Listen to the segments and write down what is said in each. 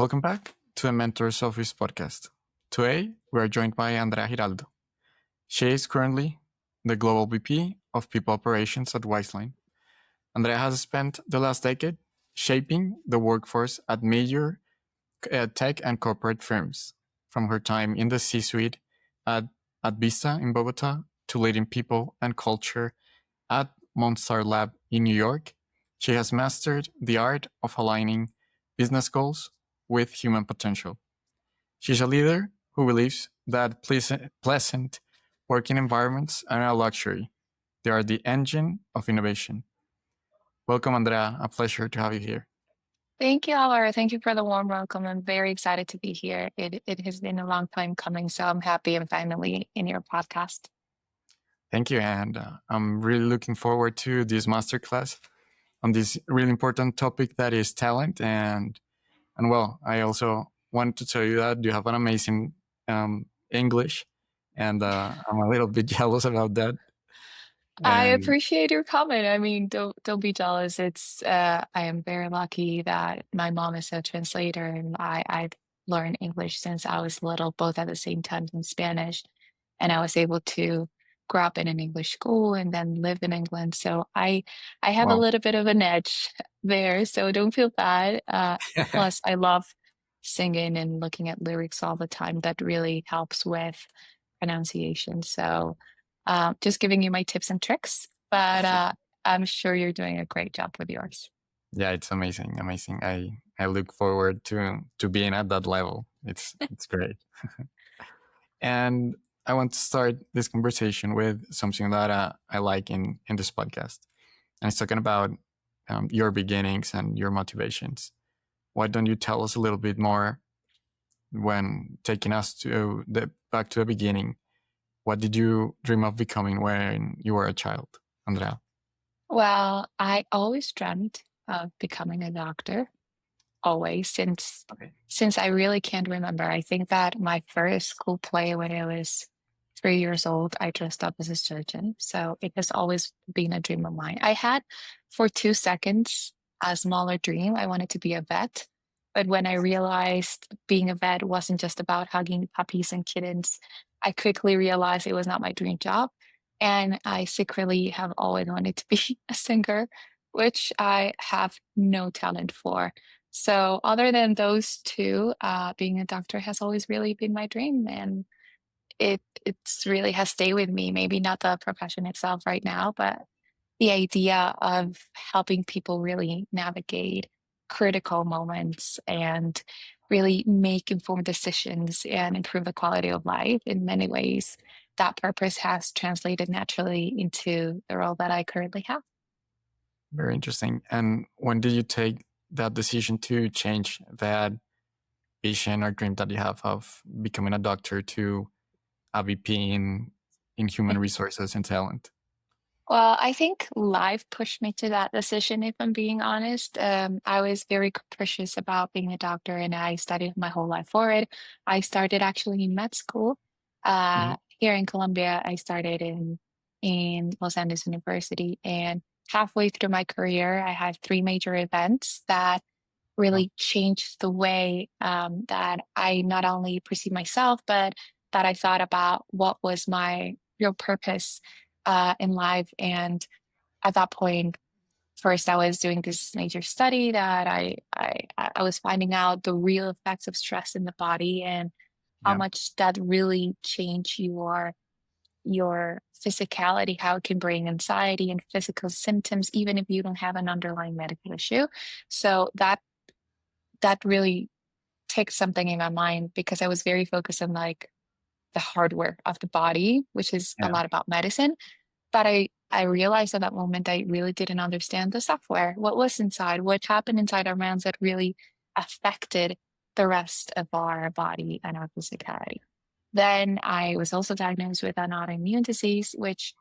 Welcome back to the Mentors Office podcast. Today, we are joined by Andrea Giraldo. She is currently the Global VP of People Operations at Wizeline. Andrea has spent the last decade shaping the workforce at major tech and corporate firms, from her time in the C-suite at Vista in Bogota to leading people and culture at Monster Lab in New York. She has mastered the art of aligning business goals with human potential. She's a leader who believes that pleasant working environments are a luxury. They are the engine of innovation. Welcome, Andrea. A pleasure to have you here. Thank you, Alvaro. Thank you for the warm welcome. I'm very excited to be here. It has been a long time coming, so I'm happy I'm finally in your podcast. Thank you, and I'm really looking forward to this masterclass on this really important topic that is talent. And well, I also want to tell you that you have an amazing English, and I'm a little bit jealous about that. I And appreciate your comment. I mean, don't be jealous. I am very lucky that my mom is a translator, and I've learned English since I was little, both at the same time in Spanish, and I was able to grow up in an English school and then live in England. So I have a well, little bit of an edge there. So don't feel bad. Plus, I love singing and looking at lyrics all the time. That really helps with pronunciation. So just giving you my tips and tricks, but I'm sure you're doing a great job with yours. yeah, it's amazing. I look forward to being at that level. It's great. And I want to start this conversation with something that I like in this podcast, and it's talking about your beginnings and your motivations. Why don't you tell us a little bit more when taking us back to the beginning? What did you dream of becoming when you were a child, Andrea? Well, I always dreamt of becoming a doctor, always Okay. since I really can't remember. I think that my first school play when I was 3 years old, I dressed up as a surgeon. So it has always been a dream of mine. I had for 2 seconds a smaller dream. I wanted to be a vet. But when I realized being a vet wasn't just about hugging puppies and kittens, I quickly realized it was not my dream job. And I secretly have always wanted to be a singer, which I have no talent for. So other than those two, being a doctor has always really been my dream, and it's really has stayed with me. Maybe not the profession itself right now, but the idea of helping people really navigate critical moments and really make informed decisions and improve the quality of life in many ways. That purpose has translated naturally into the role that I currently have. Very interesting. And when did you take that decision to change that vision or dream that you have of becoming a doctor to a VP in human resources and talent? Well, I think life pushed me to that decision, if I'm being honest. I was very capricious about being a doctor and I studied my whole life for it. I started actually in med school. Mhm. Here in Colombia, I started in Los Angeles University. And halfway through my career, I had three major events that Wow. really changed the way that I not only perceive myself, but that I thought about what was my real purpose in life. And at that point, first I was doing this major study that I was finding out the real effects of stress in the body and how Yeah. much that really changed your physicality, how it can bring anxiety and physical symptoms, even if you don't have an underlying medical issue. So that really ticked something in my mind because I was very focused on like the hardware of the body, which is a Yeah. lot about medicine. But I realized at that moment I really didn't understand the software. What was inside? What happened inside our minds that really affected the rest of our body and our physicality. Then I was also diagnosed with an autoimmune disease, which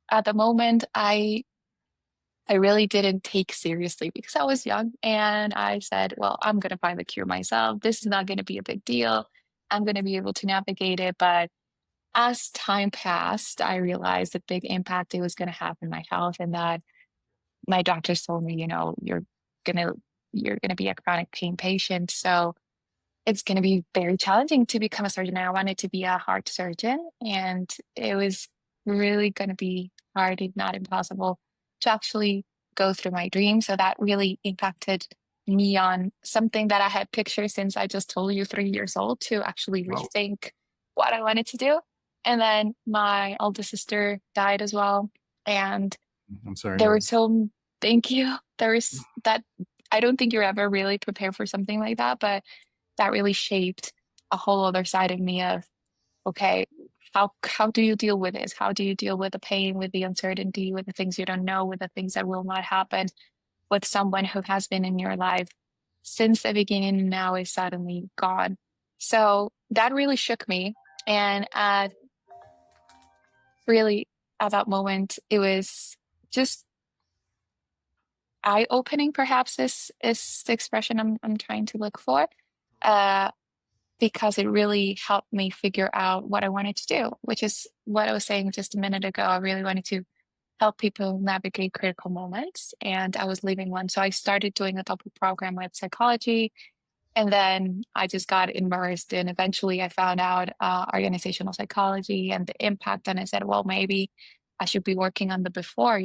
at the moment I really didn't take seriously because I was young and I said, well, I'm going to find the cure myself. This is not going to be a big deal. I'm going to be able to navigate it. But as time passed, I realized the big impact it was going to have in my health and that my doctors told me, you're going to be a chronic pain patient. So it's going to be very challenging to become a surgeon. I wanted to be a heart surgeon, and it was really going to be hard, if not impossible, to actually go through my dream. So that really impacted me on something that I had pictured since I just told you 3 years old to actually Wow. rethink what I wanted to do. And then my oldest sister died as well. And I'm sorry there about was so, thank you. There was that, I don't think you're ever really prepared for something like that, but that really shaped a whole other side of me of, okay, how do you deal with this? How do you deal with the pain, with the uncertainty, with the things you don't know, with the things that will not happen, with someone who has been in your life since the beginning and now is suddenly gone. So that really shook me. And really at that moment, it was just eye-opening, perhaps is the expression I'm trying to look for. Uh, because it really helped me figure out what I wanted to do, which is what I was saying just a minute ago. I really wanted to help people navigate critical moments, and I was leaving one. So I started doing a double program with psychology, and then I just got immersed and eventually I found out organizational psychology and the impact. And I said, well, maybe I should be working on the before,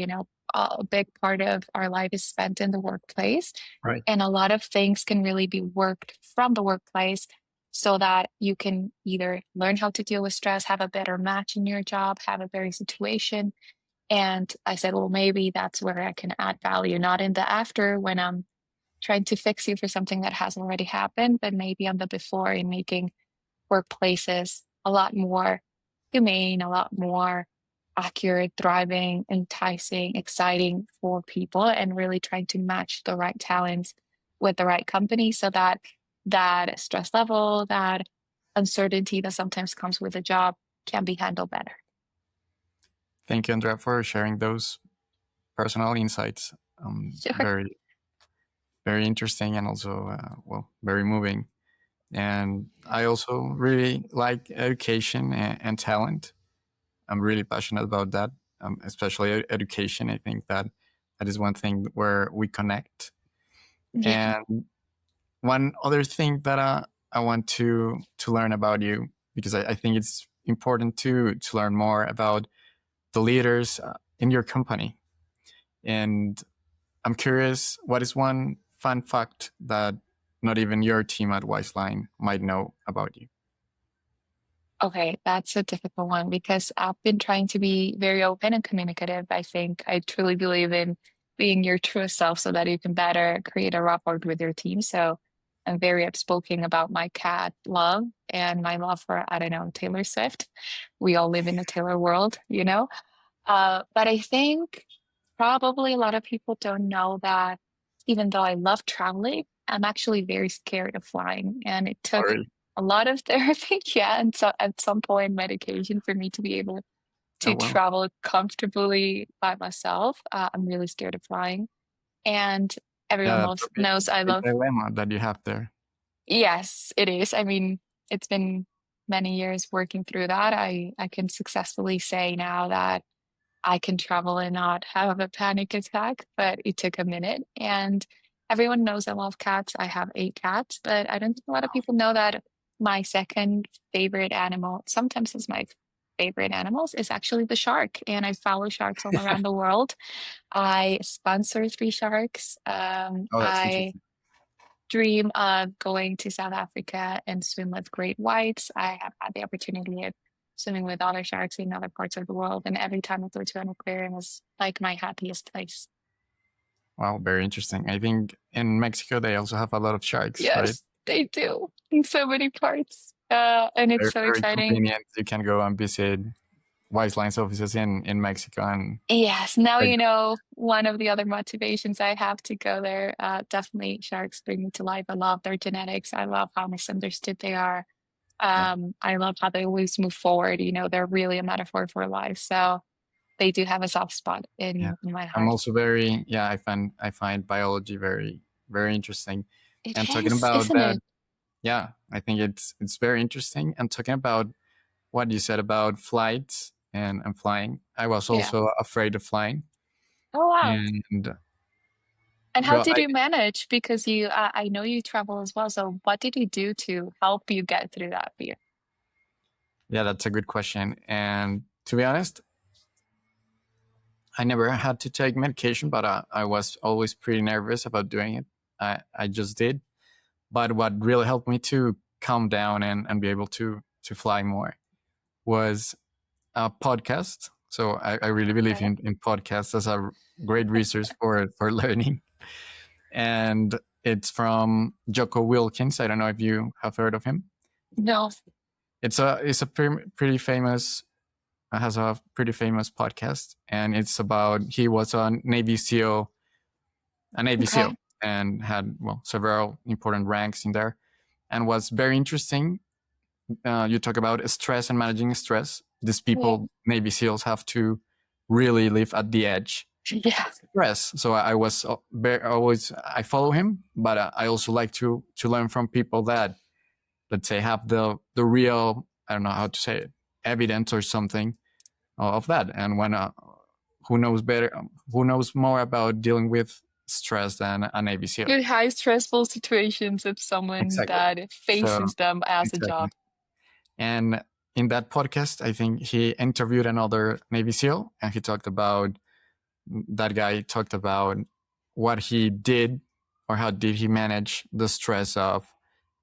a big part of our life is spent in the workplace. right. And a lot of things can really be worked from the workplace so that you can either learn how to deal with stress, have a better match in your job, have a better situation. And I said, well, maybe that's where I can add value, not in the after when I'm trying to fix you for something that has already happened, but maybe on the before in making workplaces a lot more humane, a lot more accurate, thriving, enticing, exciting for people, and really trying to match the right talents with the right company so that that stress level, that uncertainty that sometimes comes with a job can be handled better. Thank you, Andrea, for sharing those personal insights. Sure. Very, very interesting and also, well, very moving. And I also really like education and talent. I'm really passionate about that, especially education. I think that that is one thing where we connect. Yeah. And one other thing that I want to learn about you, because I think it's important to learn more about the leaders in your company. And I'm curious, what is one fun fact that not even your team at Wizeline might know about you? Okay, that's a difficult one because I've been trying to be very open and communicative. I think I truly believe in being your truest self so that you can better create a rapport with your team. So I'm very outspoken about my cat love and my love for, I don't know, Taylor Swift. We all live in a Taylor world, you know? But I think probably a lot of people don't know that even though I love traveling, I'm actually very scared of flying. And it took Sorry. a lot of therapy, yeah, and so at some point medication for me to be able Oh, to well. travel comfortably by myself. I'm really scared of flying. And everyone Yeah, that's knows I big love, dilemma that you have there. yes, it is. I mean, it's been many years working through that. I can successfully say now that I can travel and not have a panic attack, but it took a minute. And everyone knows I love cats. I have 8 cats, but I don't think a lot of people know that my second favorite animal, sometimes it's my favorite animals, is actually the shark. And I follow sharks all around the world. I sponsor 3 sharks. Oh, that's I interesting. dream of going to South Africa and swim with great whites. I have had the opportunity of swimming with other sharks in other parts of the world, and every time I go to an aquarium is like my happiest place. Wow, very interesting. I think in Mexico they also have a lot of sharks, right? Yes, they do in so many parts. And it's Very, so very exciting. convenient. You can go and visit Wiseline's offices in Mexico and Yes, now like, you know one of the other motivations I have to go there. Definitely sharks bring me to life. I love their genetics. I love how misunderstood they are. yeah, I love how they always move forward. They're really a metaphor for life. So they do have a soft spot yeah. in my I'm heart. also very, yeah, I find biology very, very interesting. It And talking is, about isn't that, it? yeah, I think it's very interesting. And talking about what you said about flights and flying, I was Yeah. also afraid of flying. Oh wow. And And how Well, did you manage? Because I know you travel as well. So what did you do to help you get through that fear? yeah, that's a good question. And to be honest, I never had to take medication, but I was always pretty nervous about doing it. I just did. But what really helped me to calm down and be able to fly more was a podcast. So I really believe Okay. in podcasts as a great resource for learning. And it's from Jocko Wilkins. I don't know if you have heard of him. No. It's a pretty famous has a pretty famous podcast, and it's about he was a Navy SEAL, Okay. and had several important ranks in there, and was very interesting. You talk about stress and managing stress. These Yeah. people, Navy SEALs, have to really live at the edge Yeah. of stress. So I was always I follow him, but I also like to learn from people that, let's say, have the real, I don't know how to say it, evidence or something of that. And when who knows better, who knows more about dealing with stress than a Navy SEAL? In high stressful situations of someone Exactly. that So faces them as a exactly. job. And in that podcast, I think he interviewed another Navy SEAL, and he talked about that guy talked about what he did, or how did he manage the stress of.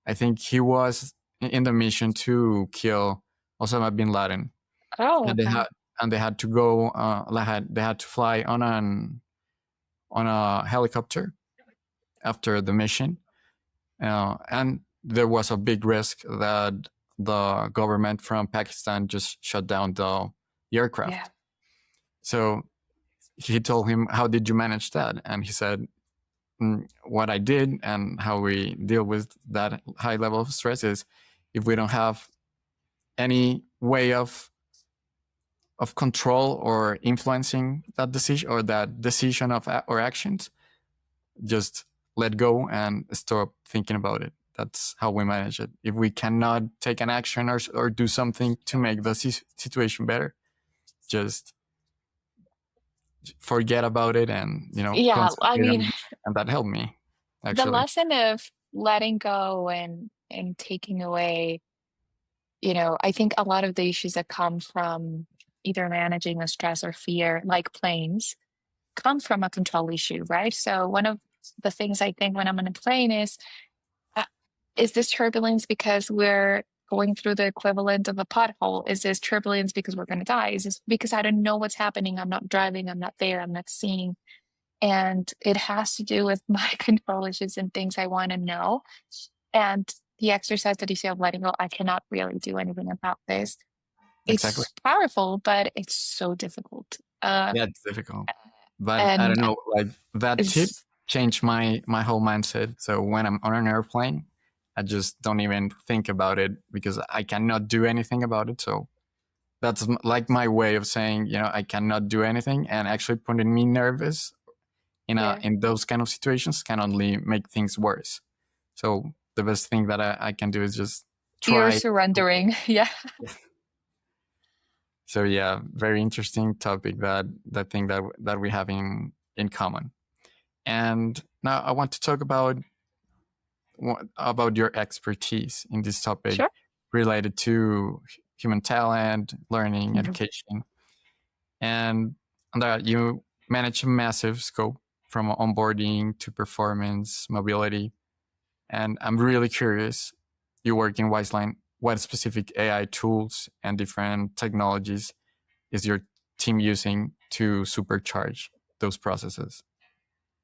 I think he was in the mission to kill Osama bin Laden, Oh, and okay. they had to go. They had to fly on a helicopter after the mission, and there was a big risk that the government from Pakistan just shut down the Yeah. aircraft. So he told him, "How did you manage that?" And he said, "What I did and how we deal with that high level of stress is, if we don't have any way of control or influencing that decision, or that decision of or actions, just let go and stop thinking about it. That's how we manage it. If we cannot take an action or do something to make the situation better, just forget about it, and Yeah. I concentrate mean, on." And that helped me, the actually. lesson of letting go and taking away, I think a lot of the issues that come from either managing the stress or fear, like planes, come from a control issue, right? So one of the things I think when I'm on a plane uh, is this turbulence because we're going through the equivalent of a pothole? Is this turbulence because we're going to die? Is this because I don't know what's happening? I'm not driving, I'm not there, I'm not seeing. And it has to do with my control issues and things I want to know. And the exercise that you say of letting go, I cannot really do anything about this. Exactly. It's powerful, but it's so difficult. Yeah, it's difficult, but I And don't know. Like, that tip it's, changed my whole mindset. So when I'm on an airplane, I just don't even think about it, because I cannot do anything about it. So that's like my way of saying, I cannot do anything, and actually putting me nervous yeah, in those kind of situations can only make things worse. So the best thing that I can do is just you're try. surrendering. Yeah. So yeah, very interesting topic, that thing that we have in common. And now I want to talk about your expertise in this topic, Sure. related to human talent, learning, Mhm. education, and that you manage a massive scope, from onboarding to performance, mobility. And I'm really curious, you work in Wizeline, what specific AI tools and different technologies is your team using to supercharge those processes?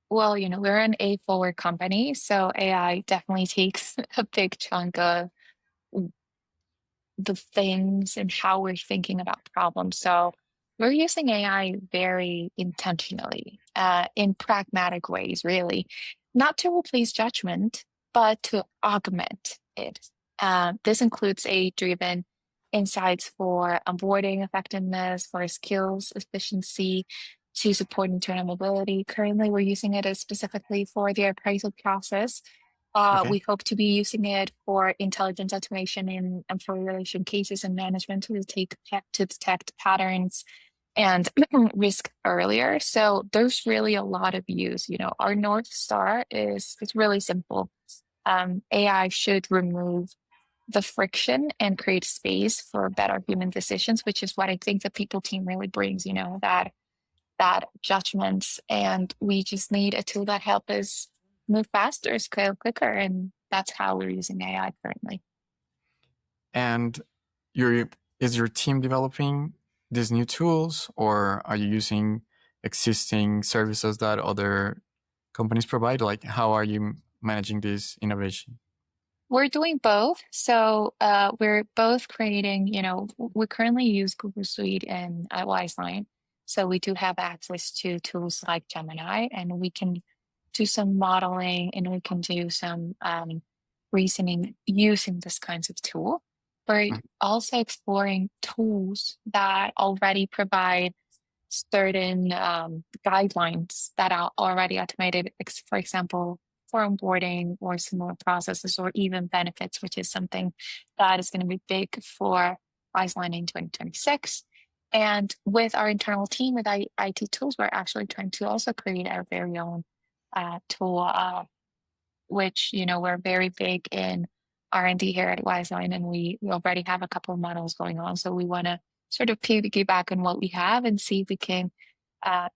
Well, we're an A forward company, so AI definitely takes a big chunk of the things and how we're thinking about problems. So we're using AI very intentionally, in pragmatic ways, really, not to replace judgment, but to augment it. This includes AI-driven insights for onboarding effectiveness, for skills efficiency, to support internal mobility. Currently, we're using it as specifically for the appraisal process. Okay. We hope to be using it for intelligence automation in employee relation cases and management to detect patterns and risk earlier. So there's really a lot of use. Our North Star is really simple. AI should remove the friction and create space for better human decisions, which is what I think the people team really brings, that judgments. And we just need a tool that helps us move faster, scale quicker. And that's how we're using AI currently. And your is your team developing these new tools, or are you using existing services that other companies provide? Like, how are you managing this innovation? We're doing both. So we're both creating, we currently use Google Suite and Wizeline. So we do have access to tools like Gemini, and we can do some modeling and we can do some reasoning using this kinds of tool. We're Mhm. also exploring tools that already provide certain guidelines that are already automated, for example, for onboarding or similar processes or even benefits, which is something that is going to be big for Wizeline in 2026. And with our internal team with IT tools, we're actually trying to also create our very own tool, which we're very big in R&D here at Wizeline, and we already have a couple of models going on. So we want to sort of piggyback on what we have and see if we can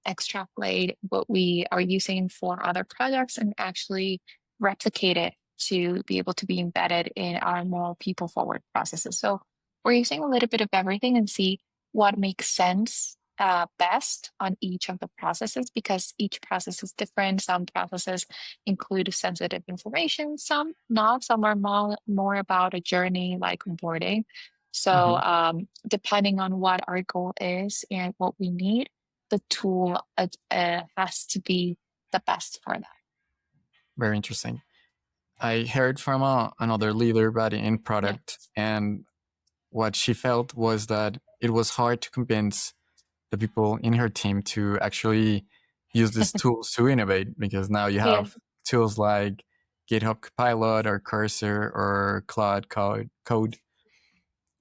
extrapolate what we are using for other products and actually replicate it to be able to be embedded in our more people forward processes. So we're using a little bit of everything and see what makes sense best on each of the processes, because each process is different. Some processes include sensitive information, some not, some are more about a journey like onboarding. So Mhm. depending on what our goal is and what we need, the tool has to be the best for that. Very interesting. I heard from another leader, but in Yeah. product, and what she felt was that it was hard to convince the people in her team to actually use these tools to innovate, because now you Yeah. have tools like GitHub Copilot or Cursor or Cloud Code,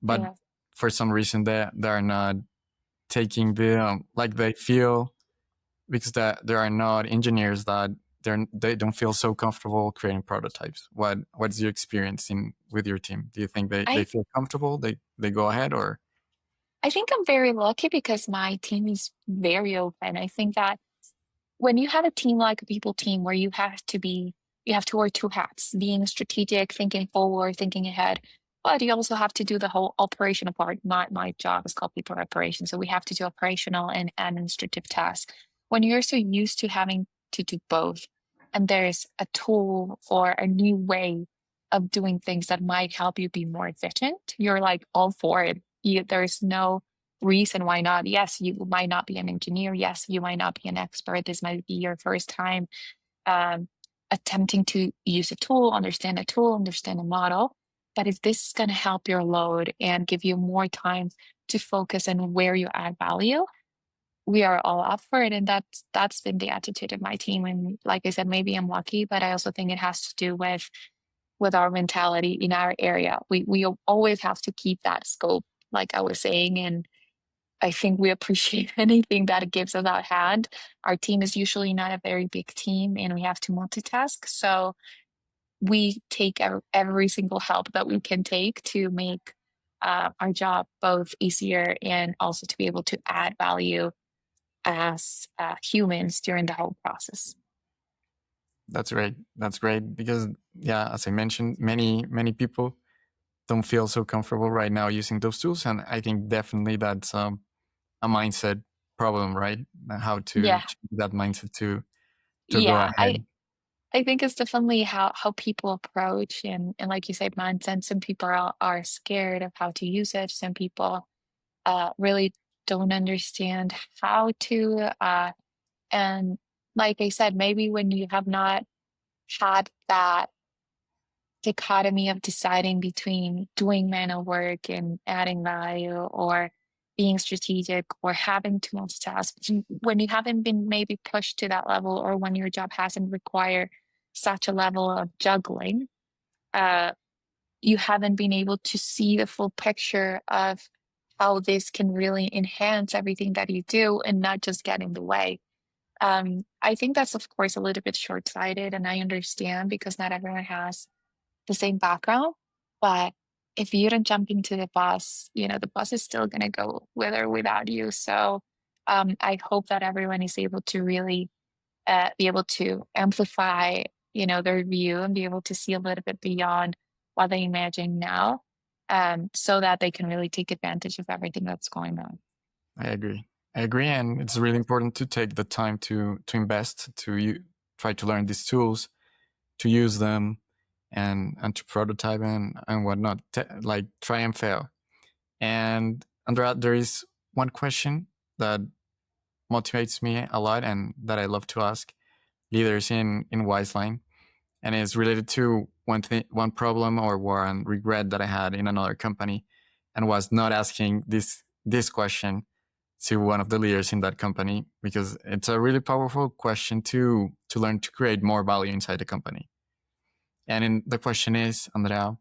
but Yeah. for some reason they are not taking the like they feel, because that there are not engineers that they don't feel so comfortable creating prototypes. What's your experience in with your team? Do you think they I feel comfortable, they go ahead, or I think I'm very lucky because my team is very open. I think that when you have a team like a people team where you have to wear two hats, being strategic, thinking forward, thinking ahead, but you also have to do the whole operational part. My job is called people operations, so we have to do operational and administrative tasks. When you're so used to having to do both, and there's a tool or a new way of doing things that might help you be more efficient, you're like all for it. There's no reason why not. Yes, you might not be an engineer. Yes, you might not be an expert. This might be your first time um, attempting to use a tool, understand a model. But if this is going to help your load and give you more time to focus on where you add value, we are all up for it. And that's been the attitude of my team. And like I said, maybe I'm lucky, but I also think it has to do with our mentality in our area. We always have to keep that scope, like I was saying, and I think we appreciate anything that it gives us our hand. Our team is usually not a very big team and we have to multitask. So we take every single help that we can take to make our job both easier and also to be able to add value as humans during the whole process. that's great. That's great, because yeah, as I mentioned, many people don't feel so comfortable right now using those tools, and I think definitely that's a mindset problem, right? How to Yeah, change that mindset to go yeah. I ahead. I think it's definitely how people approach and like you said, mindset. Some people are scared of how to use it. Some people really don't understand how to. And like I said, maybe when you have not had that dichotomy of deciding between doing manual work and adding value or being strategic or having to multitask, when you haven't been maybe pushed to that level or when your job hasn't required such a level of juggling, uh, you haven't been able to see the full picture of how this can really enhance everything that you do and not just get in the way. I think that's, of course, a little bit short sighted, and I understand because not everyone has the same background. But if you don't jump into the bus, the bus is still going to go with or without you. So I hope that everyone is able to really be able to amplify, their view and be able to see a little bit beyond what they imagine now, so that they can really take advantage of everything that's going on. I agree. I agree, and it's really important to take the time to invest, try to learn these tools, to use them, and to prototype and whatnot, like try and fail. And Andrea, there is one question that motivates me a lot and that I love to ask leaders in Wizeline, and it's related to one problem or one regret that I had in another company, and was not asking this question to one of the leaders in that company, because it's a really powerful question to learn to create more value inside the company. And the question is, Andrea,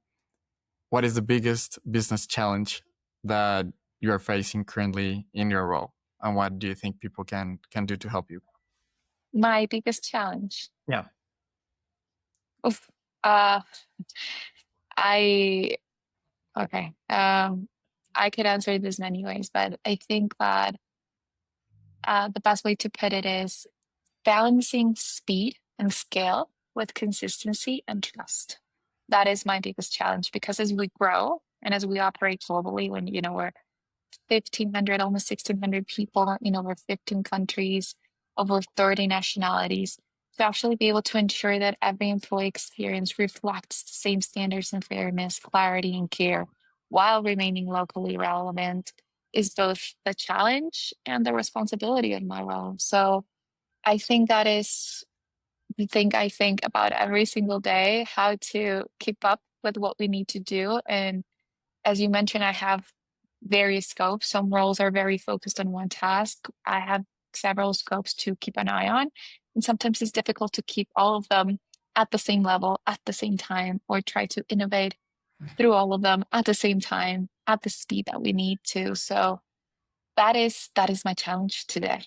what is the biggest business challenge that you are facing currently in your role, and what do you think people can do to help you? My biggest challenge. Yeah. Oof. Uh, I okay. I could answer this many ways, but I think that the best way to put it is balancing speed and scale with consistency and trust. That is my biggest challenge because as we grow and as we operate globally, when we're 1,500, almost 1,600 people in over 15 countries, over 30 nationalities, to actually be able to ensure that every employee experience reflects the same standards and fairness, clarity, and care while remaining locally relevant is both the challenge and the responsibility of my role. So I think that is the thing I think about every single day, how to keep up with what we need to do. And as you mentioned, I have various scopes. Some roles are very focused on one task. I have several scopes to keep an eye on. And sometimes it's difficult to keep all of them at the same level at the same time, or try to innovate through all of them at the same time at the speed that we need to. So that is my challenge today.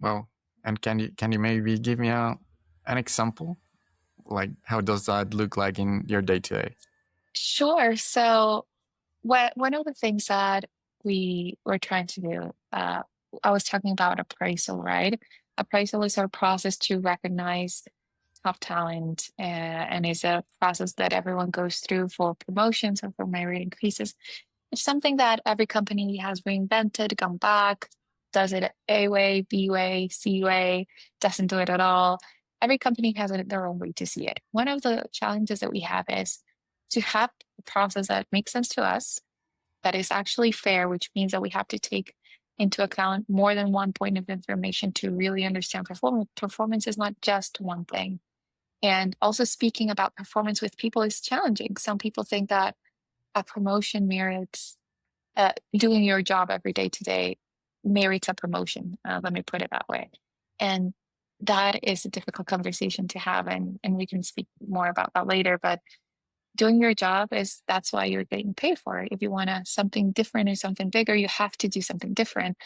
Well, and can you maybe give me an example? Like, how does that look like in your day to day? Sure. So one of the things that we were trying to do, I was talking about appraisal, right? Appraisal is our process to recognize top talent, and is a process that everyone goes through for promotions or for merit increases. It's something that every company has reinvented, gone back, does it A way, B way, C way, doesn't do it at all. Every company has their own way to see it. One of the challenges that we have is to have a process that makes sense to us, that is actually fair, which means that we have to take into account more than one point of information to really understand performance. Performance is not just one thing. And also speaking about performance with people is challenging. Some people think that a promotion merits doing your job every day today merits a promotion. Let me put it that way. And that is a difficult conversation to have, and we can speak more about that later. But doing your job is that's why you're getting paid for it. If you want something different or something bigger, you have to do something different.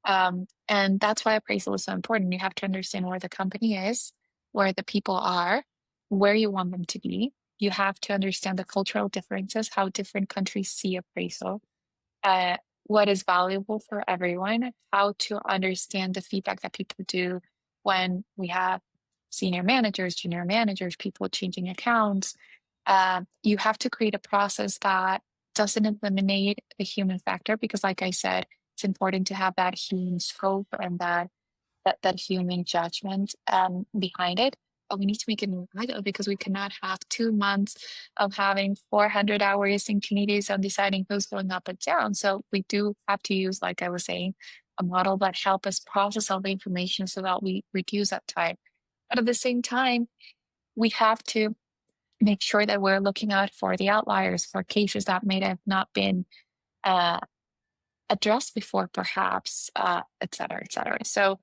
And that's why appraisal is so important. You have to understand where the company is, where the people are, where you want them to be. You have to understand the cultural differences, how different countries see appraisal, uh, what is valuable for everyone, how to understand the feedback that people do when we have senior managers, junior managers, people changing accounts. You have to create a process that doesn't eliminate the human factor because, like I said, it's important to have that human scope and that human judgment behind it. But we need to make it more vital because we cannot have 2 months of having 400 hours synchronities on deciding who's going up and down. So we do have to use, like I was saying, a model that help us process all the information so that we reduce that time. But at the same time, we have to make sure that we're looking out for the outliers, for cases that may have not been uh, addressed before, perhaps, et cetera, et cetera. So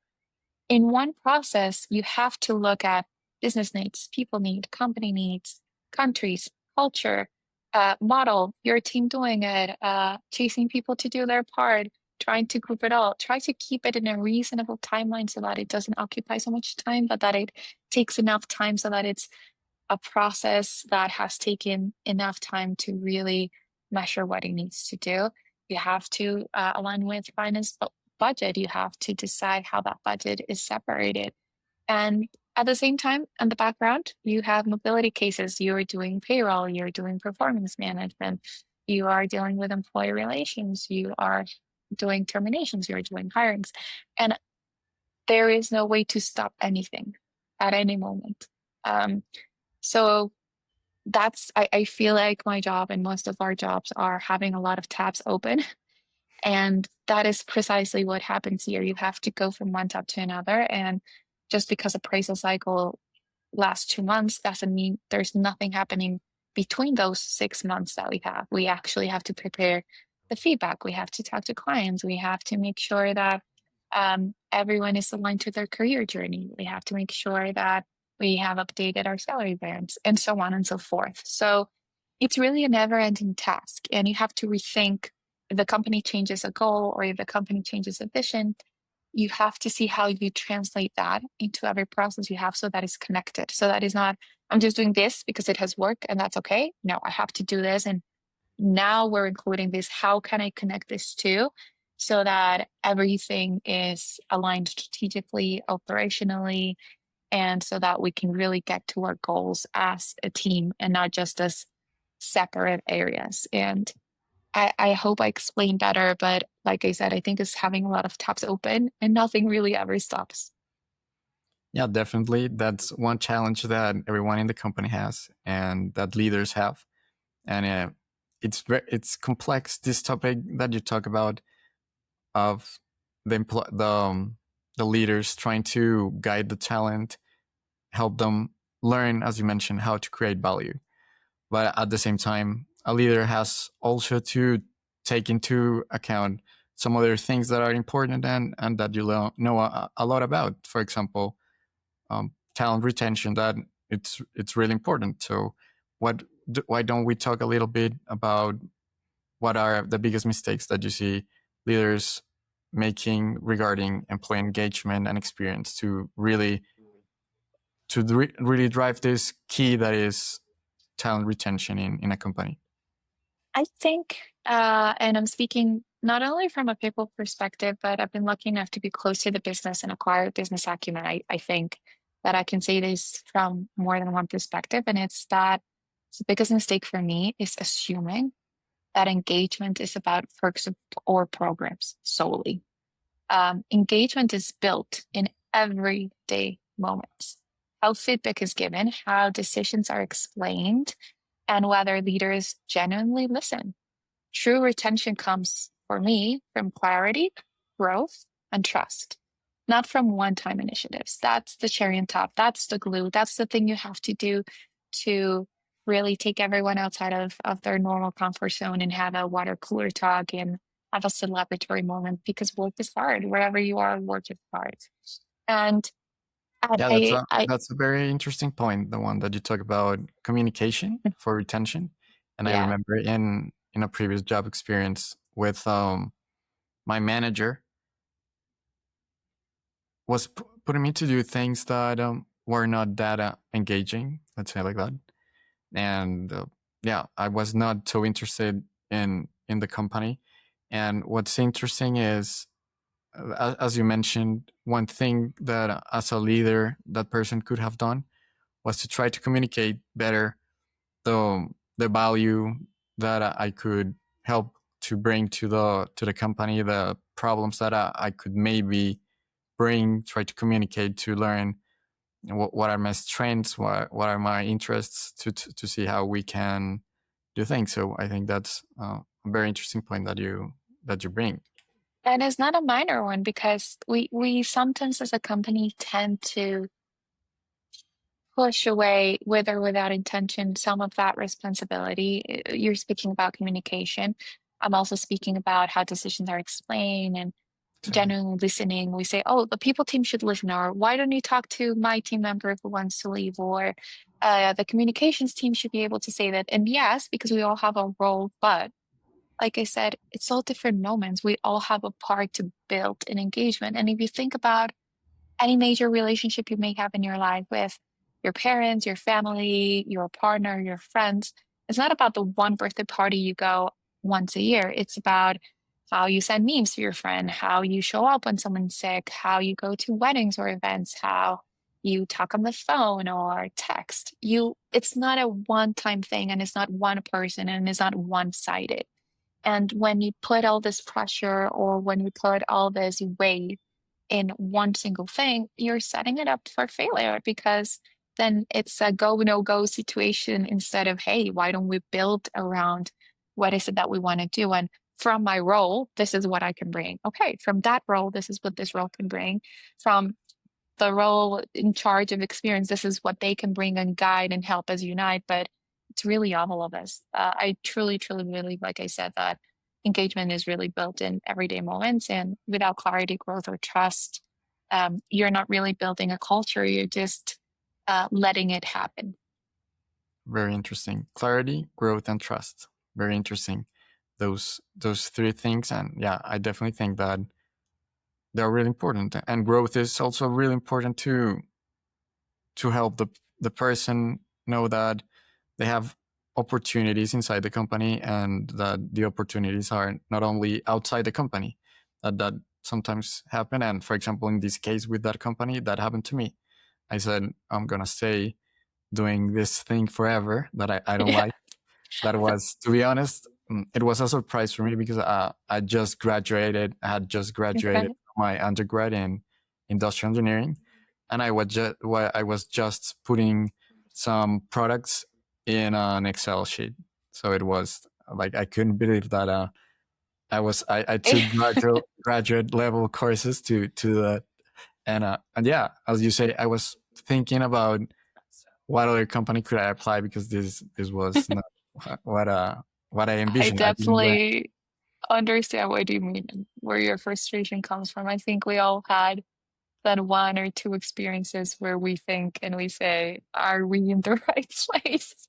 in one process, you have to look at business needs, people need, company needs, countries, culture, Model your team doing it, chasing people to do their part, trying to group it all. Try to keep it in a reasonable timeline so that it doesn't occupy so much time, but that it takes enough time so that it's a process that has taken enough time to really measure what it needs to do. You have to align with finance budget. You have to decide how that budget is separated. And at the same time, in the background, you have mobility cases. You're doing payroll, you're doing performance management, you are dealing with employee relations, you are doing terminations, you're doing hirings. And there is no way to stop anything at any moment. So I feel like my job and most of our jobs are having a lot of tabs open. And that is precisely what happens here. You have to go from one tab to another. And just because appraisal cycle last 2 months doesn't mean there's nothing happening between those 6 months that we have. We actually have to prepare the feedback. We have to talk to clients. We have to make sure that everyone is aligned to their career journey. We have to make sure that we have updated our salary bands and so on and so forth. So it's really a never ending task. And you have to rethink if the company changes a goal or if the company changes a vision, you have to see how you translate that into every process you have so that it's connected. So that is not, I'm just doing this because it has worked and that's okay. No, I have to do this. And now we're including this. How can I connect this to so that everything is aligned strategically, operationally, and so that we can really get to our goals as a team and not just as separate areas. And I hope I explained better, but like I said, I think it's having a lot of tabs open and nothing really ever stops. Yeah, definitely. That's one challenge that everyone in the company has and that leaders have. And it's complex. This topic that you talk about of the leaders trying to guide the talent, help them learn, as you mentioned, how to create value. But at the same time, a leader has also to take into account some other things that are important and that you know a lot about. For example, talent retention, that it's really important. So why don't we talk a little bit about what are the biggest mistakes that you see leaders making regarding employee engagement and experience to really drive this key that is talent retention in a company? I think, and I'm speaking not only from a people perspective, but I've been lucky enough to be close to the business and acquire business acumen. I think that I can say this from more than one perspective, and it's that the biggest mistake for me is assuming that engagement is about perks or programs solely. Engagement is built in everyday moments. How feedback is given, how decisions are explained, and whether leaders genuinely listen. True retention comes for me from clarity, growth, and trust, not from one time initiatives. That's the cherry on top. That's the glue. That's the thing you have to do to really take everyone outside of their normal comfort zone and have a water cooler talk and have a celebratory moment because work is hard. Wherever you are, work is hard. And Yeah, I that's a very interesting point, the one that you talk about communication for retention. And I yeah. remember in a previous job experience with my manager was putting me to do things that were not that engaging, let's say like that. And yeah, I was not so interested in the company. And what's interesting is, as you mentioned, one thing that as a leader that person could have done was to try to communicate better the value that I could help to bring to the company, the problems that I could maybe bring, try to communicate, to learn what are my strengths, what are my interests, to see how we can do things. So I think that's a very interesting point that you bring. And it's not a minor one because we sometimes as a company tend to push away with or without intention some of that responsibility. You're speaking about communication. I'm also speaking about how decisions are explained and Exactly. genuinely listening. We say, oh, the people team should listen, or why don't you talk to my team member who wants to leave? Or The communications team should be able to say that. And yes, because we all have a role, but like I said, it's all different moments. We all have a part to build an engagement. And if you think about any major relationship you may have in your life with your parents, your family, your partner, your friends, it's not about the one birthday party you go once a year. It's about how you send memes to your friend, how you show up when someone's sick, how you go to weddings or events, how you talk on the phone or text. It's not a one-time thing and it's not one person and it's not one-sided. And when you put all this pressure or when you put all this weight in one single thing, you're setting it up for failure because then it's a go, no go situation instead of, hey, why don't we build around what is it that we want to do? And from my role, this is what I can bring. Okay, from that role, this is what this role can bring. From the role in charge of experience, this is what they can bring and guide and help us unite. But it's really all of us. I truly, truly believe, like I said, that engagement is really built in everyday moments. And without clarity, growth, or trust, you're not really building a culture. You're just letting it happen. Very interesting. Clarity, growth, and trust. Very interesting. Those three things, and yeah, I definitely think that they're really important. And growth is also really important to help the person know that they have opportunities inside the company and that the opportunities are not only outside the company. That sometimes happen. And for example, in this case with that company, that happened to me. I said I'm gonna stay doing this thing forever that I don't Yeah. like. That was, to be honest, it was a surprise for me because I just graduated. I had just graduated Okay. from my undergrad in industrial engineering, and I was just putting some products in an Excel sheet. So it was like I couldn't believe that I took graduate level courses to that, and yeah, as you say, I was thinking about what other company could I apply because this was not what what I I envisioned. I didn't want. definitely understand what you mean and where your frustration comes from. I think we all had that one or two experiences where we think and we say, are we in the right place?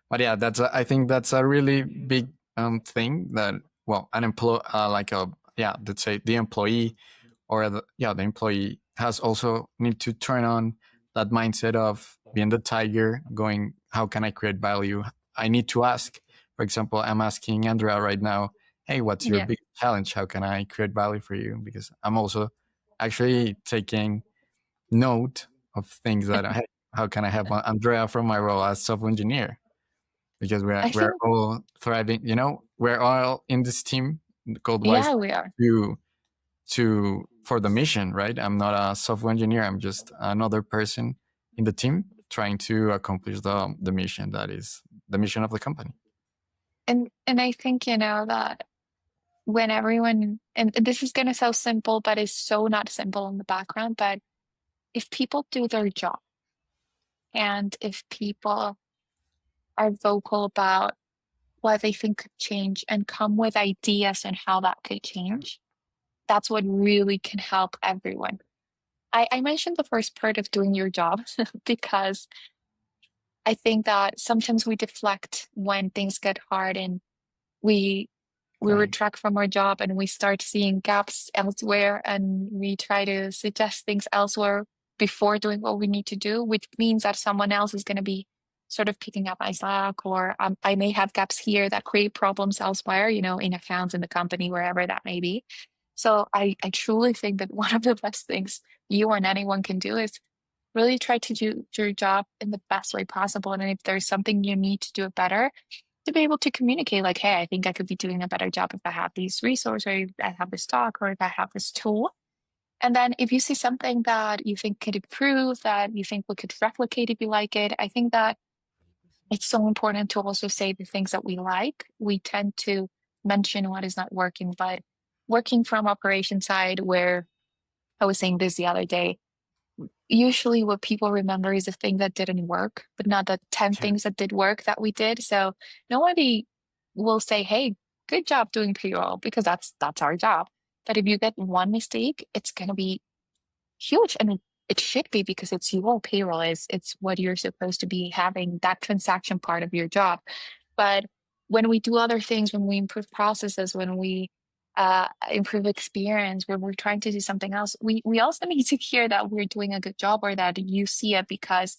But yeah, I think that's a really big thing that, well, an employee, like a, yeah, let's say the employee or the employee has also need to turn on that mindset of being the tiger, going, how can I create value? I need to ask. For example, I'm asking Andrea right now, hey, what's your Yeah. big challenge? How can I create value for you? Because I'm also actually taking note of things that, hey, how can I help Andrea from my role as software engineer? Because I we're think, all thriving. We're all in this team called Wise yeah, we are. to for the mission, right? I'm not a software engineer. I'm just another person in the team trying to accomplish the mission that is the mission of the company. And I think, that when everyone, and this is going to sound simple, but it's so not simple in the background, but if people do their job and if people are vocal about what they think could change and come with ideas on how that could change, that's what really can help everyone. I mentioned the first part of doing your job because I think that sometimes we deflect when things get hard and we we Right. retract from our job and we start seeing gaps elsewhere and we try to suggest things elsewhere before doing what we need to do, which means that someone else is going to be sort of picking up my slack, or I may have gaps here that create problems elsewhere, in accounts, in the company, wherever that may be. So I truly think that one of the best things you and anyone can do is really try to do your job in the best way possible. And if there's something you need to do it better, to be able to communicate like, hey, I think I could be doing a better job if I have these resources, or if I have this talk, or if I have this tool. And then if you see something that you think could improve, that you think we could replicate if you like it, I think that it's so important to also say the things that we like. We tend to mention what is not working, but working from operation side, where I was saying this the other day, usually what people remember is the thing that didn't work, but not the 10 Yeah. things that did work that we did. So nobody will say, hey, good job doing payroll, because that's our job. But if you get one mistake, it's gonna be huge. And it should be because it's your payroll, it's what you're supposed to be having, that transaction part of your job. But when we do other things, when we improve processes, when we improve experience, when we're trying to do something else, we also need to hear that we're doing a good job or that you see it, because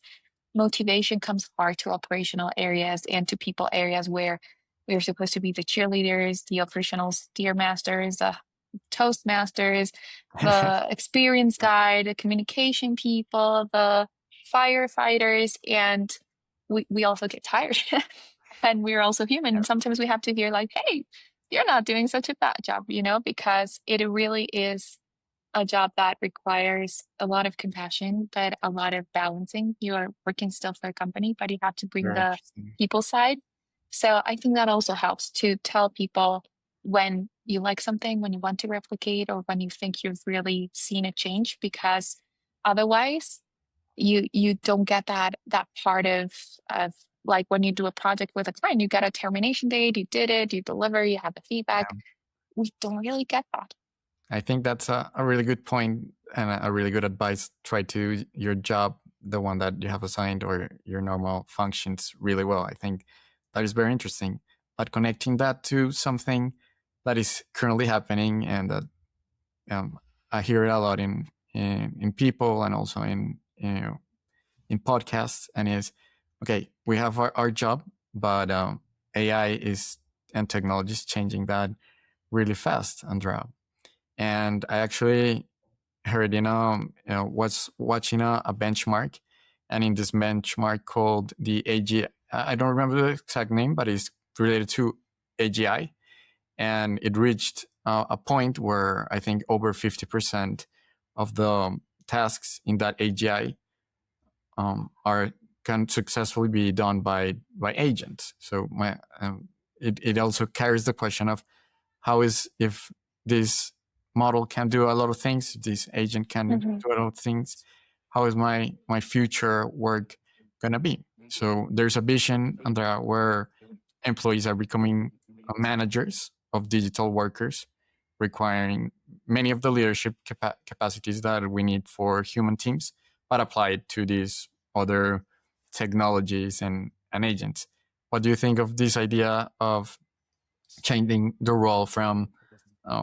motivation comes far to operational areas and to people areas where we're supposed to be the cheerleaders, the operational steer masters, the toastmasters, the experience guide, the communication people, the firefighters, and we also get tired. And we're also human. And sometimes we have to hear like, hey, you're not doing such a bad job, because it really is a job that requires a lot of compassion, but a lot of balancing. You are working still for a company, but you have to bring Very the interesting. people side. So I think that also helps to tell people when you like something, when you want to replicate, or when you think you've really seen a change, because otherwise you don't get that part of like when you do a project with a client, you get a termination date, you did it, you deliver, you have the feedback. Yeah. We don't really get that. I think that's a really good point and a really good advice. Try to your job, the one that you have assigned or your normal functions really well. I think that is very interesting. But connecting that to something that is currently happening and that um, I hear it a lot in people and also in podcasts, and is okay. We have our job, but AI is and technology is changing that really fast, Andrea. And I actually heard was watching a benchmark, and in this benchmark called the AG, I don't remember the exact name, but it's related to AGI, and it reached a point where I think over 50% of the tasks in that AGI are can successfully be done by agents. So it also carries the question of how is if this model can do a lot of things, this agent can Mhm. do a lot of things, how is my future work gonna be? So there's a vision, Andrea, where employees are becoming managers of digital workers, requiring many of the leadership capacities that we need for human teams, but applied to these other technologies and agents. What do you think of this idea of changing the role from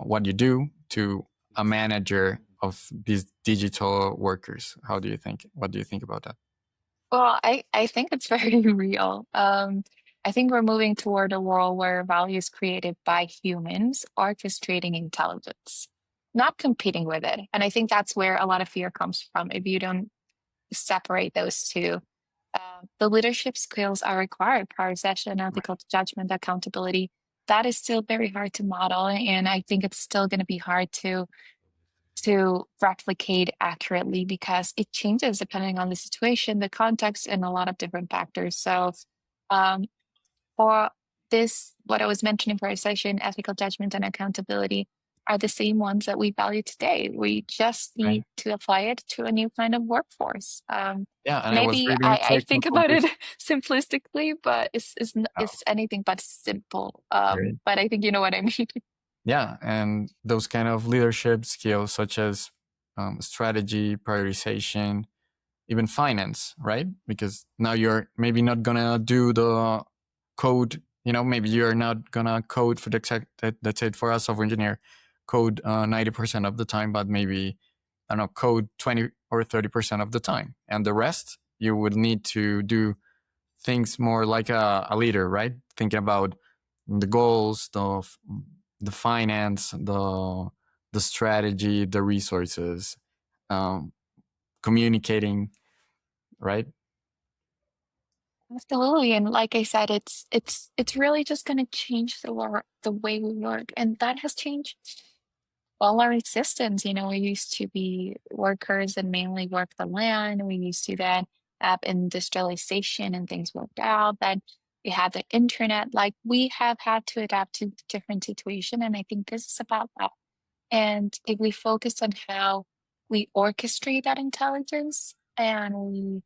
what you do to a manager of these digital workers? How do you think? What do you think about that? Well, I think it's very real. I think we're moving toward a world where value is created by humans orchestrating intelligence, not competing with it. And I think that's where a lot of fear comes from. If you don't separate those two, the leadership skills are required: prioritization, ethical judgment, accountability. That is still very hard to model, and I think it's still going to be hard to replicate accurately because it changes depending on the situation, the context, and a lot of different factors. So, um, for this, what I was mentioning for our session, ethical judgment and accountability are the same ones that we value today. We just Right. need to apply it to a new kind of workforce. Yeah, and I was Maybe reading I think technical about it news. simplistically, but Oh, it's anything but simple. great. But I think you know what I mean. Yeah, and those kind of leadership skills, such as strategy, prioritization, even finance, right? Because now you're maybe not gonna do the code. Maybe you're not gonna code for the exact. That's it for a software engineer. Code 90% of the time, but maybe I don't know, code 20 or 30% of the time, and the rest you would need to do things more like a leader, right? Thinking about the goals, the finance, the strategy, the resources, um, communicating, right? Absolutely. And like I said, it's really just going to change the way we work. And that has changed all our existence. We used to be workers and mainly work the land. We used to then have industrialization and things worked out. Then we had the internet. Like we have had to adapt to different situation. And I think this is about that. And if we focus on how we orchestrate that intelligence and we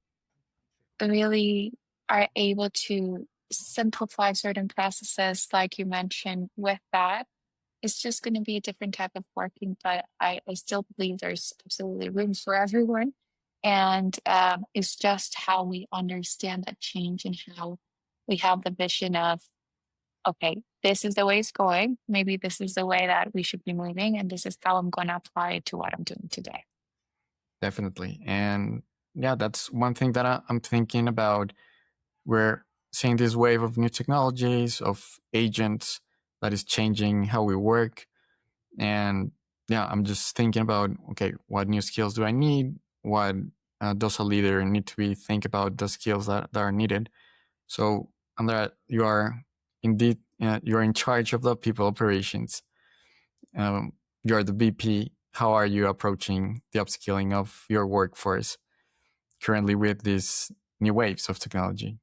really are able to simplify certain processes, like you mentioned, with that, it's just going to be a different type of working. But I still believe there's absolutely room for everyone. And it's just how we understand that change and how we have the vision of, okay, this is the way it's going. Maybe this is the way that we should be moving, and this is how I'm going to apply it to what I'm doing today. Definitely. And yeah, that's one thing that I'm thinking about. We're seeing this wave of new technologies, of agents that is changing how we work. And yeah, I'm just thinking about, okay, what new skills do I need? What does a leader need to be think about the skills that are needed? So, Andrea, you are indeed, you're in charge of the people operations. You're the VP. How are you approaching the upskilling of your workforce currently with these new waves of technology?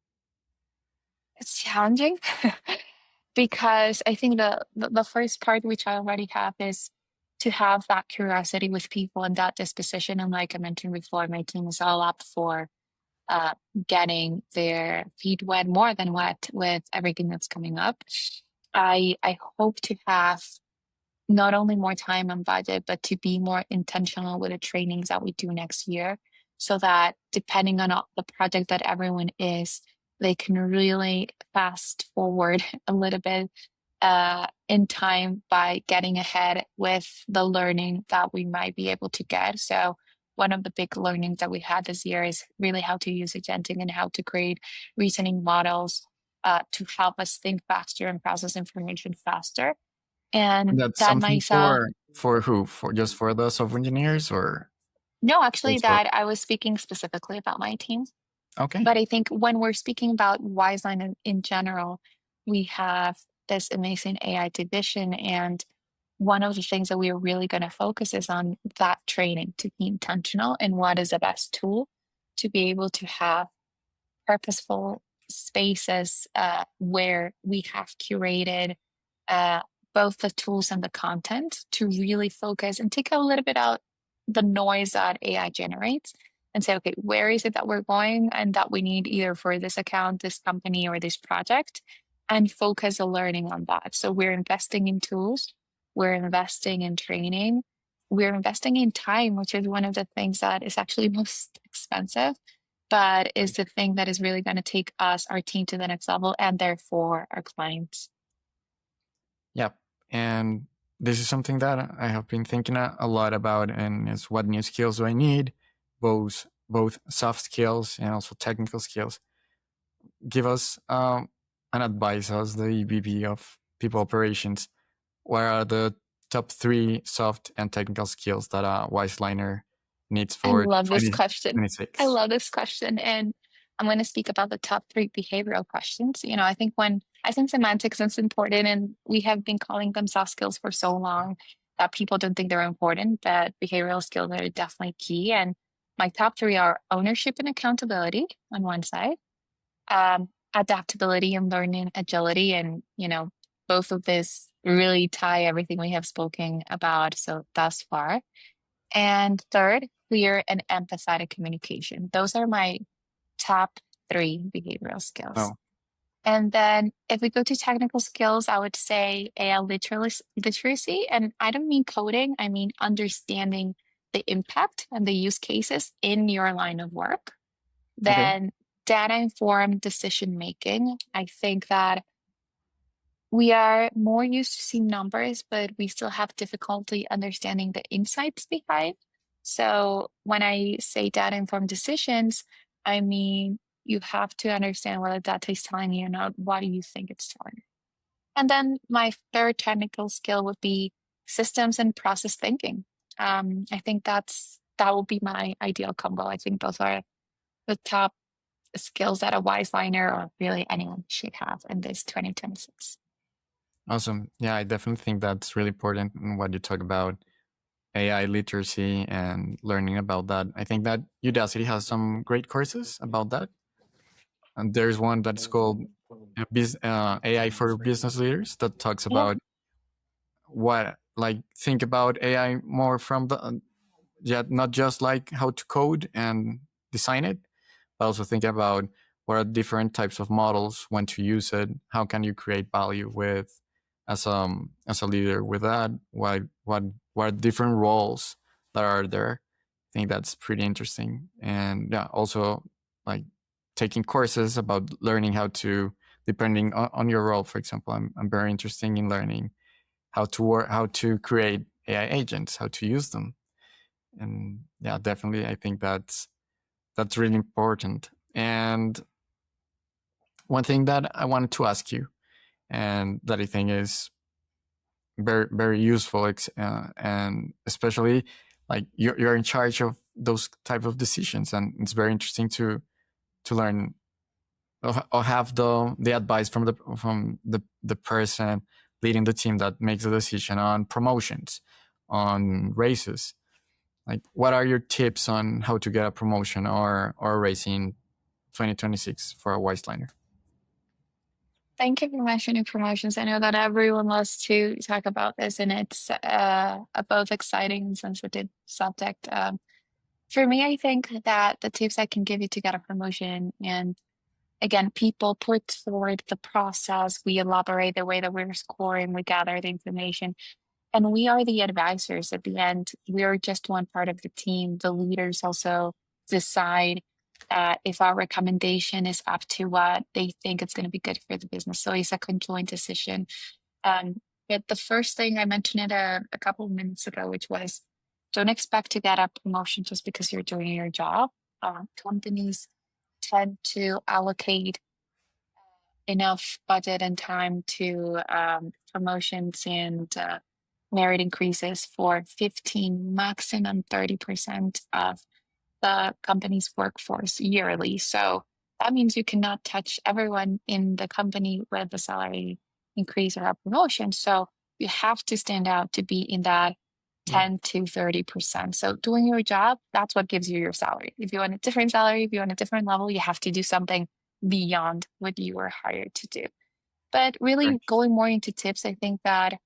It's challenging because I think the first part, which I already have, is to have that curiosity with people and that disposition. And like I mentioned before, my team is all up for uh, getting their feet wet, more than wet, with everything that's coming up. I hope to have not only more time and budget, but to be more intentional with the trainings that we do next year, so that depending on the project that everyone is, they can really fast forward a little bit in time by getting ahead with the learning that we might be able to get. So one of the big learnings that we had this year is really how to use agentic and how to create reasoning models to help us think faster and process information faster. And That's that something myself, for who? For just for the software engineers or no, actually, just for? that I was speaking specifically about my team. Okay, But I think when we're speaking about Wizeline in general, we have this amazing AI division. And one of the things that we are really going to focus is on that training to be intentional and what is the best tool to be able to have purposeful spaces where we have curated uh, both the tools and the content to really focus and take a little bit out the noise that AI generates and say, okay, where is it that we're going and that we need either for this account, this company, or this project, and focus the learning on that. So we're investing in tools, we're investing in training, we're investing in time, which is one of the things that is actually most expensive, but is the thing that is really going to take us, our team, to the next level, and therefore our clients. yeah, and this is something that I have been thinking a lot about, and is what new skills do I need? Both soft skills and also technical skills. Give us an advice as the VP of people operations. What are the top three soft and technical skills that a Wiseliner needs I for love this question. I 2026? love this question. And I'm going to speak about the top three behavioral questions. I think semantics is important, and we have been calling them soft skills for so long that people don't think they're important, but behavioral skills are definitely key. And my top three are ownership and accountability on one side, adaptability and learning agility. And, both of this really tie everything we have spoken about so thus far. And third, clear and empathetic communication. Those are my top three behavioral skills. Oh, And then if we go to technical skills, I would say AI literacy. And I don't mean coding, I mean understanding the impact and the use cases in your line of work. okay. Then data informed decision making. I think that we are more used to seeing numbers, but we still have difficulty understanding the insights behind. So when I say data informed decisions, I mean you have to understand what the data is telling you, not what do you think it's telling you. And then my third technical skill would be systems and process thinking. I think that would be my ideal combo. I think those are the top skills that a wise liner or really anyone should have in this 2026. Awesome. Yeah, I definitely think that's really important in what you talk about AI literacy and learning about that. I think that Udacity has some great courses about that. And there's one that's called AI for business leaders that talks Yeah. about what, like, think about AI more from the, yeah, not just like how to code and design it, but also think about what are different types of models, when to use it, how can you create value with as a leader with that, what are different roles that are there, think that's pretty interesting. And yeah, also like taking courses about learning how to, depending on your role. For example, I'm very interested in learning how to work, how to create AI agents, how to use them. And yeah, definitely, I think that's really important. And one thing that I wanted to ask you, and that I think is very useful, and especially like you're in charge of those type of decisions, and it's very interesting to learn or have the advice from the person leading the team that makes the decision on promotions, on races. Like, what are your tips on how to get a promotion or a race in 2026 for a Wizeliner? Thank you for mentioning promotions. I know that everyone loves to talk about this, and it's a both exciting and sensitive subject. For me, I think that the tips I can give you to get a promotion, and again, people put forward the process, we elaborate the way that we're scoring, we gather the information, and we are the advisors at the end. We are just one part of the team. The leaders also decide if our recommendation is up to what they think it's going to be good for the business. So it's a conjoint decision. Um, but the first thing I mentioned it a couple of minutes ago, which was don't expect to get a promotion just because you're doing your job. Companies tend to allocate enough budget and time to promotions and merit increases for 15, maximum 30% of the company's workforce yearly. So that means you cannot touch everyone in the company with a salary increase or a promotion. So you have to stand out to be in that Yeah. 10 to 30%. So doing your job, that's what gives you your salary. If you want a different salary, if you want a different level, you have to do something beyond what you were hired to do. But Very really interesting. going more into tips, I think that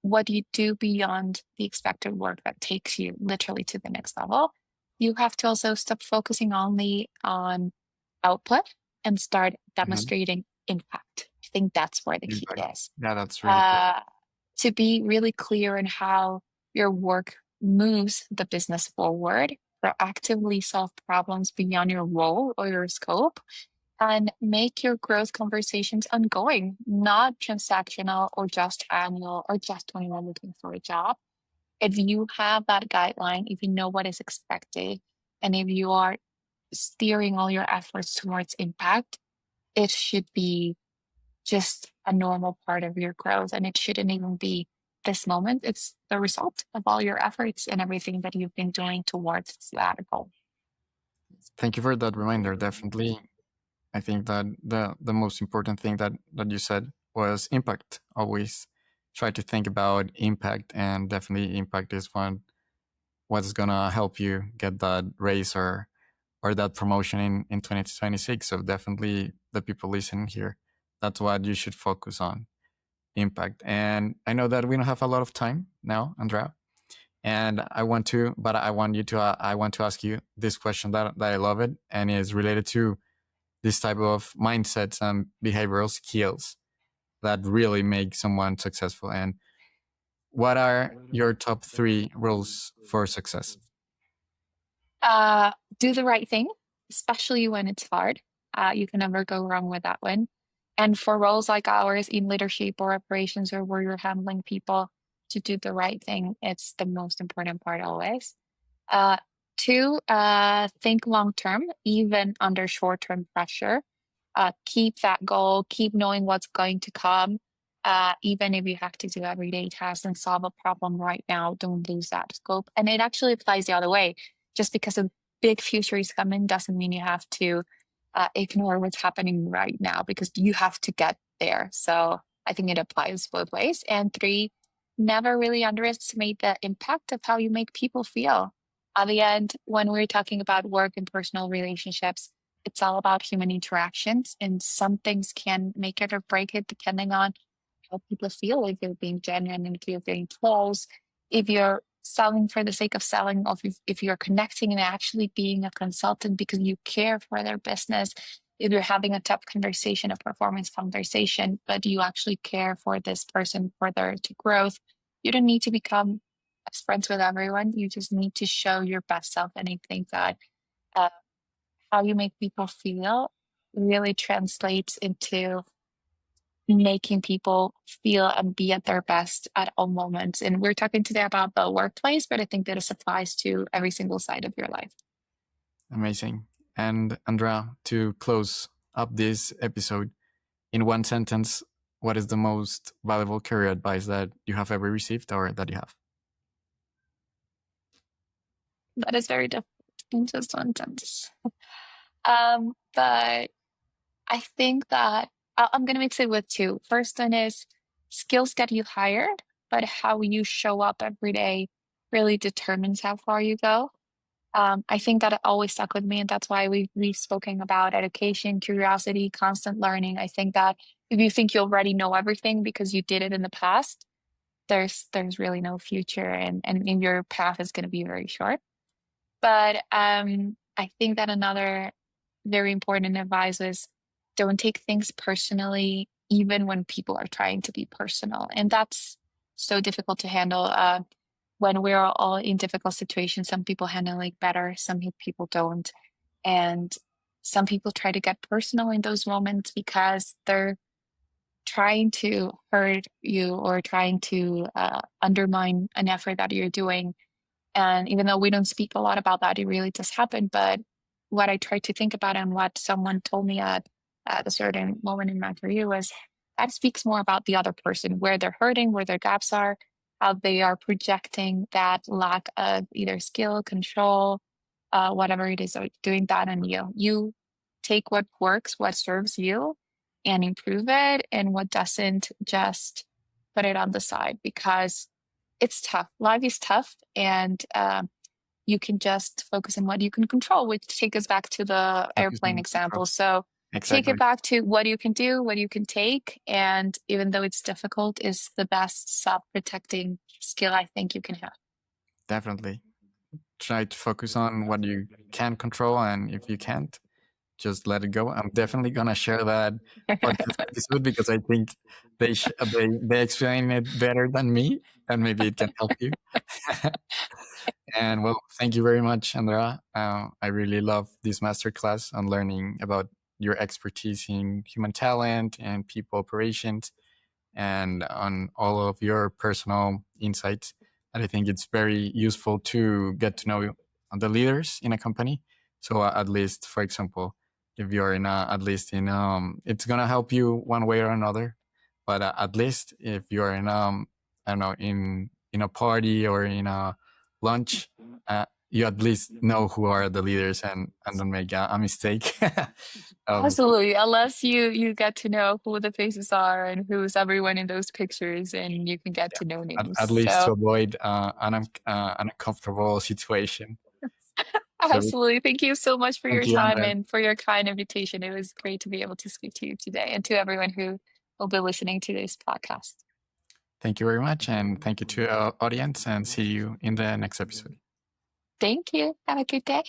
what you do beyond the expected work that takes you literally to the next level, you have to also stop focusing only on output and start Mhm. demonstrating impact. I think that's where the key Impact. is. Yeah, that's really cool. Uh, to be really clear in how your work moves the business forward, proactively solve problems beyond your role or your scope, and make your growth conversations ongoing, not transactional or just annual or just when you're looking for a job. If you have that guideline, if you know what is expected, and if you are steering all your efforts towards impact, it should be just a normal part of your growth. And it shouldn't even be this moment. It's the result of all your efforts and everything that you've been doing towards that goal. Thank you for that reminder. Definitely, I think that the most important thing that you said was impact. Always try to think about impact, and definitely impact is what's gonna help you get that raise or that promotion in 2026. So definitely, the people listening here, that's what you should focus on, impact. And I know that we don't have a lot of time now, Andrea, and I want to ask you this question that I love it, and is related to this type of mindsets and behavioral skills that really make someone successful. And what are your top three rules for success? Uh, do the right thing, especially when it's hard. You can never go wrong with that one. And for roles like ours in leadership or operations or where you're handling people, to do the right thing, it's the most important part always. Uh, Two, think long term, even under short term pressure. Keep that goal, keep knowing what's going to come. Even if you have to do everyday tasks and solve a problem right now, don't lose that scope. And it actually applies the other way. Just because a big future is coming doesn't mean you have to ignore what's happening right now because you have to get there. So I think it applies both ways. And three, never really underestimate the impact of how you make people feel. At the end, when we're talking about work and personal relationships, it's all about human interactions, and some things can make it or break it depending on how people feel. If you're being genuine, and if you're being close, if you're selling for the sake of selling, or if you're connecting and actually being a consultant because you care for their business, if you're having a tough conversation, a performance conversation, but you actually care for this person for their to growth, you don't need to become a best friends with everyone. You just need to show your best self. And I think that uh, how you make people feel really translates into making people feel and be at their best at all moments. And we're talking today about the workplace, but I think that this applies to every single side of your life. Amazing. And Andrea, to close up this episode, in one sentence, what is the most valuable career advice that you have ever received or that you have? That is very difficult in just one sentence. But I think that I'm going to mix it with two. First one is skills get you hired, but how you show up every day really determines how far you go. I think that it always stuck with me, and that's why we've spoken about education, curiosity, constant learning. I think that if you think you already know everything because you did it in the past, there's really no future, and your path is going to be very short. But I think that another very important advice is don't take things personally, even when people are trying to be personal. And that's so difficult to handle. When we're all in difficult situations, some people handle it better, some people don't. And some people try to get personal in those moments because they're trying to hurt you or trying to undermine an effort that you're doing. And even though we don't speak a lot about that, it really does happen. But what I tried to think about and what someone told me at a certain moment in my career was that speaks more about the other person, where they're hurting, where their gaps are, how they are projecting that lack of either skill, control, whatever it is, doing that on you. You take what works, what serves you, and improve it, and what doesn't, just put it on the side because it's tough. Life is tough, and you can just focus on what you can control, which takes us back to the Focus airplane on control. example. So take it Exactly. back to what you can do, what you can take, and even though it's difficult, is the best self-protecting skill I think you can have. Definitely. Try to focus on what you can control, and if you can't, just let it go. I'm definitely gonna share that podcast episode because I think they explain it better than me, and maybe it can help you. And well, thank you very much, Andrea. I really love this masterclass on learning about your expertise in human talent and people operations, and on all of your personal insights. And I think it's very useful to get to know the leaders in a company. So at least, for example, if you're in at least in it's gonna help you one way or another. But at least if you're in I don't know, in a party or in a lunch, you at least know who are the leaders, and don't make a mistake. of Absolutely. Unless you get to know who the faces are and who's everyone in those pictures, and you can get Yeah, to know names. at least to So avoid an uncomfortable situation. So absolutely. Thank you so much for thank your you, time Andrea. and for your kind invitation. It was great to be able to speak to you today and to everyone who will be listening to this podcast. Thank you very much, and thank you to our audience, and see you in the next episode. Thank you. Have a good day.